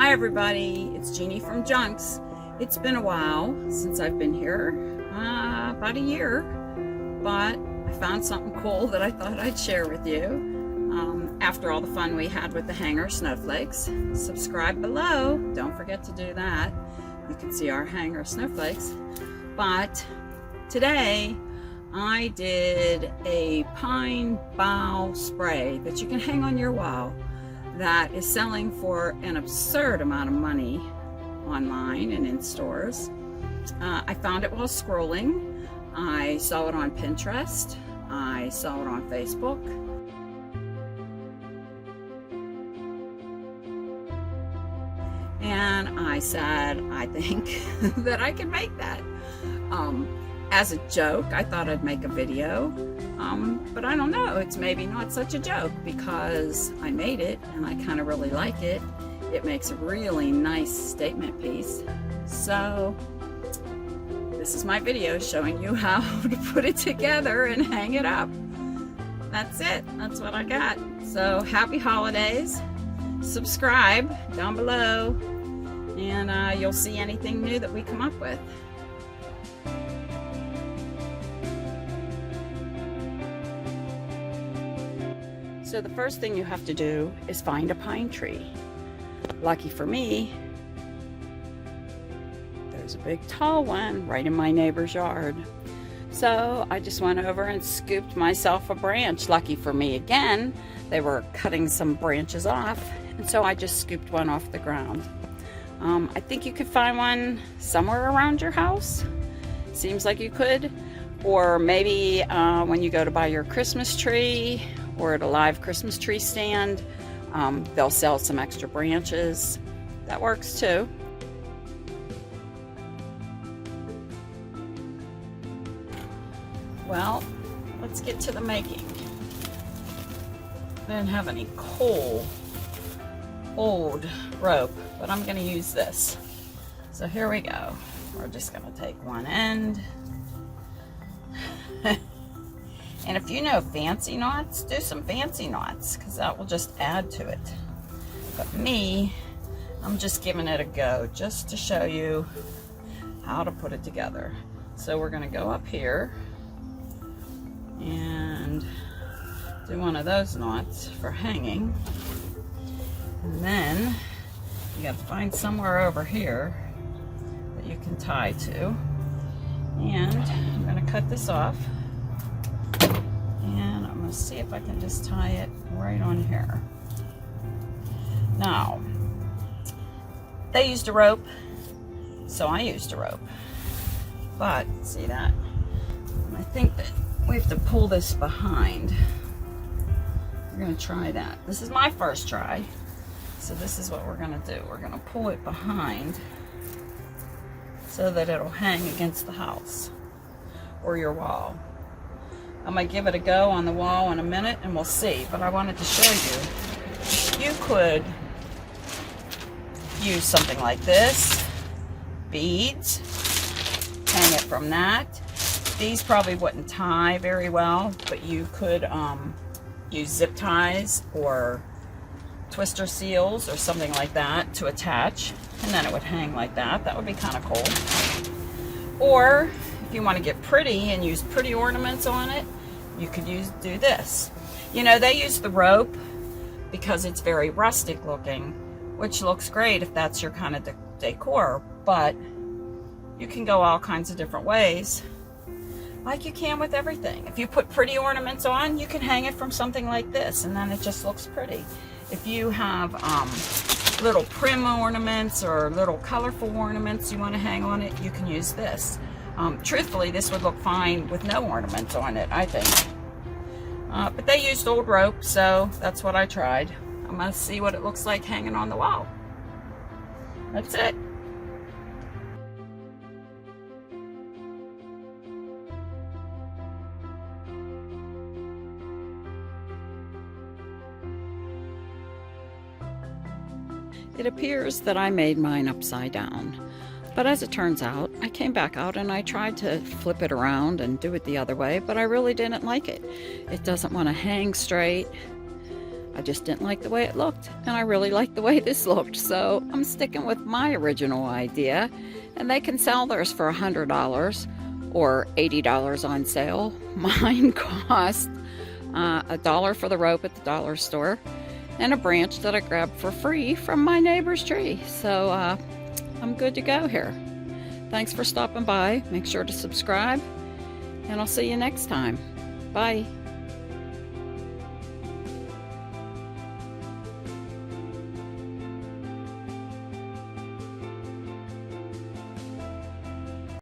Hi everybody, it's Jeannie from Junks. It's been a while since I've been here, about a year, but I found something cool that I thought I'd share with you. After all the fun we had with the hanger snowflakes. Subscribe below, don't forget to do that. You can see our hanger snowflakes. But today I did a pine bough spray that you can hang on your wall that is selling for an absurd amount of money online and in stores. I found it while scrolling. I saw it on Pinterest. I saw it on Facebook. And I said, I think that I can make that. As a joke, I thought I'd make a video, but I don't know, it's maybe not such a joke because I made it and I kind of really like it. It makes a really nice statement piece. So this is my video showing you how to put it together and hang it up. That's it, that's what I got. So happy holidays, subscribe down below, and you'll see anything new that we come up with. So the first thing you have to do is find a pine tree. Lucky for me, there's a big tall one right in my neighbor's yard. So I just went over and scooped myself a branch. Lucky for me again, they were cutting some branches off, and so I just scooped one off the ground. I think you could find one somewhere around your house. Seems like you could. Or maybe when you go to buy your Christmas tree, or at a live Christmas tree stand, they'll sell some extra branches. That works too. Well, let's get to the making. I didn't have any old rope, but I'm gonna use this. So here we go. We're just gonna take one end. And if you know fancy knots, do some fancy knots, because that will just add to it. But me, I'm just giving it a go, just to show you how to put it together. So we're gonna go up here and do one of those knots for hanging. And then you gotta find somewhere over here that you can tie to. And I'm gonna cut this off. And I'm going to see if I can just tie it right on here. Now, they used a rope, so I used a rope. But, see that? I think that we have to pull this behind. We're going to try that. This is my first try. So this is what we're going to do. We're going to pull it behind so that it'll hang against the house or your wall. I'm going to give it a go on the wall in a minute and we'll see, but I wanted to show you. You could use something like this, beads, hang it from that. These probably wouldn't tie very well, but you could use zip ties or twister seals or something like that to attach, and then it would hang like that. That would be kind of cool. Or if you want to get pretty and use pretty ornaments on it, you could do this. You know, they use the rope because it's very rustic looking, which looks great if that's your kind of decor, but you can go all kinds of different ways, like you can with everything. If you put pretty ornaments on, you can hang it from something like this, and then it just looks pretty. If you have little prim ornaments or little colorful ornaments you want to hang on it, you can use this. Truthfully, this would look fine with no ornaments on it, I think. But they used old rope, so that's what I tried. I'm going to see what it looks like hanging on the wall. That's it. It appears that I made mine upside down. But as it turns out, I came back out and I tried to flip it around and do it the other way, but I really didn't like it. It doesn't want to hang straight. I just didn't like the way it looked, and I really liked the way this looked, so I'm sticking with my original idea. And they can sell theirs for $100 or $80 on sale. Mine cost $1 for the rope at the dollar store, and a branch that I grabbed for free from my neighbor's tree. So I'm good to go here. Thanks for stopping by. Make sure to subscribe, and I'll see you next time. Bye.